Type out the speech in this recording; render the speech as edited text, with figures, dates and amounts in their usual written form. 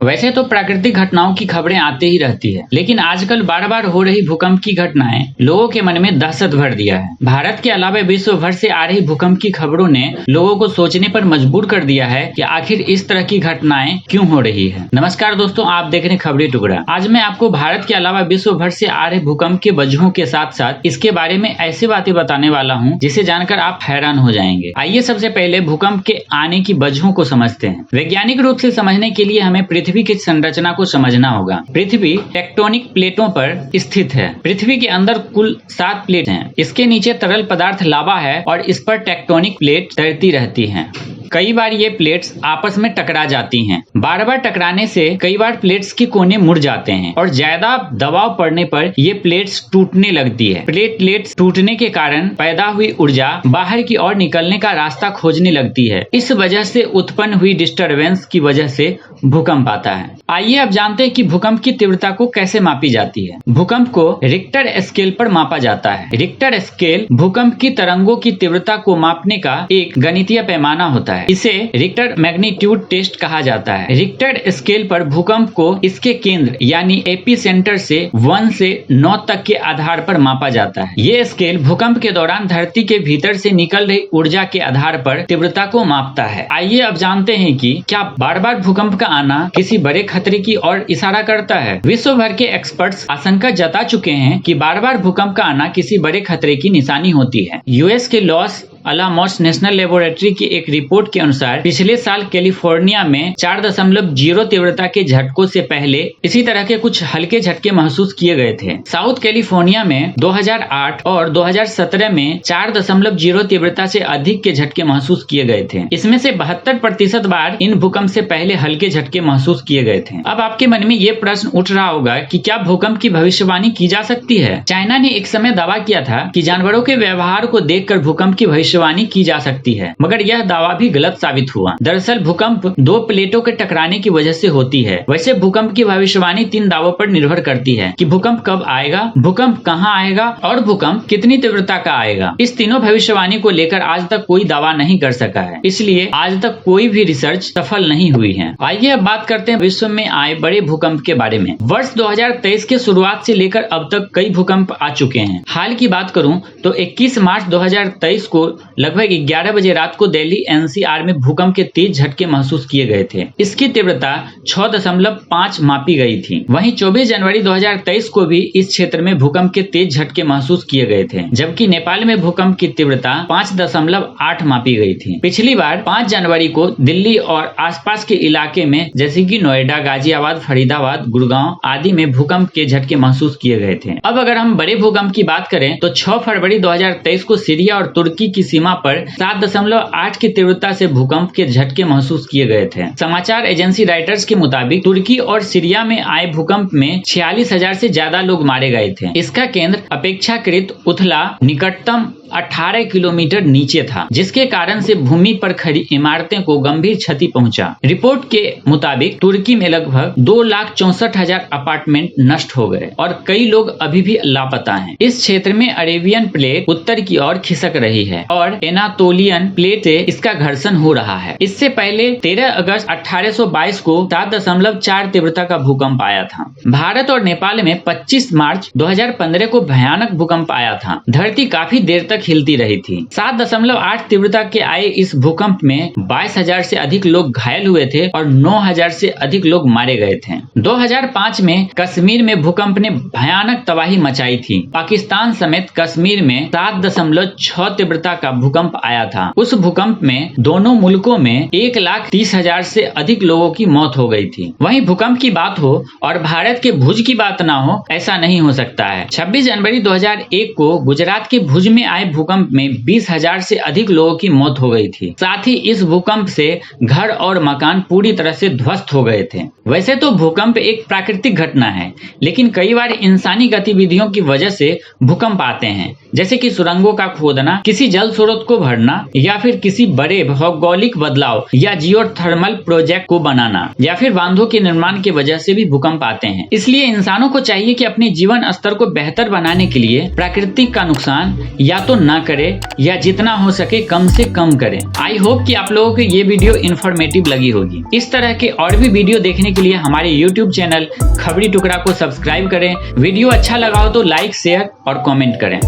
वैसे तो प्राकृतिक घटनाओं की खबरें आते ही रहती है, लेकिन आजकल बार बार हो रही भूकंप की घटनाएं लोगों के मन में दहशत भर दिया है। भारत के अलावा विश्व भर से आ रही भूकंप की खबरों ने लोगों को सोचने पर मजबूर कर दिया है कि आखिर इस तरह की घटनाएं क्यों हो रही है। नमस्कार दोस्तों, आप देख रहे हैं खबरी टुकड़ा। आज मैं आपको भारत के अलावा विश्व भर से आ रहे भूकंप के वजहों के साथ साथ इसके बारे में ऐसी बातें बताने वाला हूँ जिसे जानकर आप हैरान हो जाएंगे। आइए सबसे पहले भूकंप के आने की वजहों को समझते हैं। वैज्ञानिक रूप से समझने के लिए हमें पृथ्वी की संरचना को समझना होगा। पृथ्वी टेक्टोनिक प्लेटों पर स्थित है। पृथ्वी के अंदर कुल 7 प्लेट हैं। इसके नीचे तरल पदार्थ लावा है और इस पर टेक्टोनिक प्लेट तैरती रहती हैं। कई बार ये प्लेट्स आपस में टकरा जाती हैं। बार बार टकराने से कई बार प्लेट्स के कोने मुड़ जाते हैं और ज्यादा दबाव पड़ने पर ये प्लेट्स टूटने लगती है। प्लेट्स टूटने के कारण पैदा हुई ऊर्जा बाहर की ओर निकलने का रास्ता खोजने लगती है। इस वजह से उत्पन्न हुई डिस्टरबेंस की वजह से भूकंप आता है। आइए अब जानते हैं कि भूकंप की तीव्रता को कैसे मापी जाती है। भूकंप को रिक्टर स्केल पर मापा जाता है। रिक्टर स्केल भूकंप की तरंगों की तीव्रता को मापने का एक गणितीय पैमाना होता है। इसे रिक्टर मैग्नीट्यूड टेस्ट कहा जाता है। रिक्टर स्केल पर भूकंप को इसके केंद्र यानी एपिसेंटर से 1 से 9 तक के आधार पर मापा जाता है। ये स्केल भूकंप के दौरान धरती के भीतर से निकल रही ऊर्जा के आधार पर तीव्रता को मापता है। आइए अब जानते हैं कि क्या बार बार भूकंप का आना किसी बड़े खतरे की ओर इशारा करता है। विश्व भर के एक्सपर्ट्स आशंका जता चुके हैं कि बार बार भूकंप का आना किसी बड़े खतरे की निशानी होती है। यूएस के लॉस अलामोस नेशनल लेबोरेटरी की एक रिपोर्ट के अनुसार पिछले साल कैलिफोर्निया में 4.0 तीव्रता के झटकों से पहले इसी तरह के कुछ हल्के झटके महसूस किए गए थे। साउथ कैलिफोर्निया में 2008 और 2017 में 4.0 तीव्रता से अधिक के झटके महसूस किए गए थे। इसमें से 72% बार इन भूकंप से पहले हल्के झटके महसूस किए गए थे। अब आपके मन में ये प्रश्न उठ रहा होगा कि क्या भूकंप की भविष्यवाणी की जा सकती है। चाइना ने एक समय दावा किया था कि जानवरों के व्यवहार को देखकर भूकंप की भविष्यवाणी की जा सकती है, मगर यह दावा भी गलत साबित हुआ। दरअसल भूकंप 2 प्लेटों के टकराने की वजह से होती है। वैसे भूकंप की भविष्यवाणी 3 दावों पर निर्भर करती है कि भूकंप कब आएगा, भूकंप कहां आएगा और भूकंप कितनी तीव्रता का आएगा। इस तीनों भविष्यवाणी को लेकर आज तक कोई दावा नहीं कर सका है, इसलिए आज तक कोई भी रिसर्च सफल नहीं हुई है। आइए अब बात करते हैं विश्व में आए बड़े भूकंप के बारे में। वर्ष 2023 के शुरुआत से लेकर अब तक कई भूकंप आ चुके हैं। हाल की बात करूं तो 21 मार्च 2023 को लगभग 11 बजे रात को दिल्ली एनसीआर में भूकंप के तेज झटके महसूस किए गए थे। इसकी तीव्रता 6.5 मापी गई थी। वहीं 24 जनवरी 2023 को भी इस क्षेत्र में भूकंप के तेज झटके महसूस किए गए थे, जबकि नेपाल में भूकंप की तीव्रता 5.8 मापी गई थी। पिछली बार 5 जनवरी को दिल्ली और आसपास के इलाके में जैसे कि नोएडा, गाजियाबाद, फरीदाबाद, गुड़गांव आदि में भूकंप के झटके महसूस किए गए थे। अब अगर हम बड़े भूकंप की बात करें तो 6 फरवरी 2023 को सीरिया और तुर्की की सीमा पर 7.8 की तीव्रता से भूकंप के झटके महसूस किए गए थे। समाचार एजेंसी रॉयटर्स के मुताबिक तुर्की और सीरिया में आए भूकंप में 46,000 से ज्यादा लोग मारे गए थे। इसका केंद्र अपेक्षाकृत उथला निकटतम 18 किलोमीटर नीचे था, जिसके कारण से भूमि पर खड़ी इमारतें को गंभीर क्षति पहुंचा। रिपोर्ट के मुताबिक तुर्की में लगभग 2,64,000 अपार्टमेंट नष्ट हो गए और कई लोग अभी भी लापता हैं। इस क्षेत्र में अरेबियन प्लेट उत्तर की ओर खिसक रही है और एनातोलियन प्लेट से इसका घर्षण हो रहा है। इससे पहले 13 अगस्त 1822 को 7.4 तीव्रता का भूकंप आया था। भारत और नेपाल में 25 मार्च 2015 को भयानक भूकंप आया था। धरती काफी देर तक हिलती रही थी। 7.8 तीव्रता के आए इस भूकंप में 22,000 से अधिक लोग घायल हुए थे और 9,000 से अधिक लोग मारे गए थे। 2005 में कश्मीर में भूकंप ने भयानक तबाही मचाई थी। पाकिस्तान समेत कश्मीर में 7.6 तीव्रता का भूकंप आया था। उस भूकंप में दोनों मुल्कों में 1,30,000 से अधिक लोगों की मौत हो गई थी। वहीं भूकंप की बात हो और भारत के भुज की बात ना हो, ऐसा नहीं हो सकता है। 26 जनवरी 2001 को गुजरात के भुज में आए भूकंप में 20,000 से अधिक लोगों की मौत हो गई थी। साथ ही इस भूकंप से घर और मकान पूरी तरह से ध्वस्त हो गए थे। वैसे तो भूकंप एक प्राकृतिक घटना है, लेकिन कई बार इंसानी गतिविधियों की वजह से भूकंप आते हैं, जैसे कि सुरंगों का खोदना, किसी जल स्रोत को भरना या फिर किसी बड़े भौगोलिक बदलाव या जियोथर्मल प्रोजेक्ट को बनाना या फिर बांधों के निर्माण की वजह से भी भूकंप आते हैं। इसलिए इंसानों को चाहिए कि अपने जीवन स्तर को बेहतर बनाने के लिए प्राकृतिक का नुकसान या तो ना करें या जितना हो सके कम से कम करें। आई होप कि आप लोगों को ये वीडियो इन्फॉर्मेटिव लगी होगी। इस तरह के और भी वीडियो देखने के लिए हमारे YouTube चैनल खबरी टुकड़ा को सब्सक्राइब करें। वीडियो अच्छा लगा हो तो लाइक, शेयर और कमेंट करें।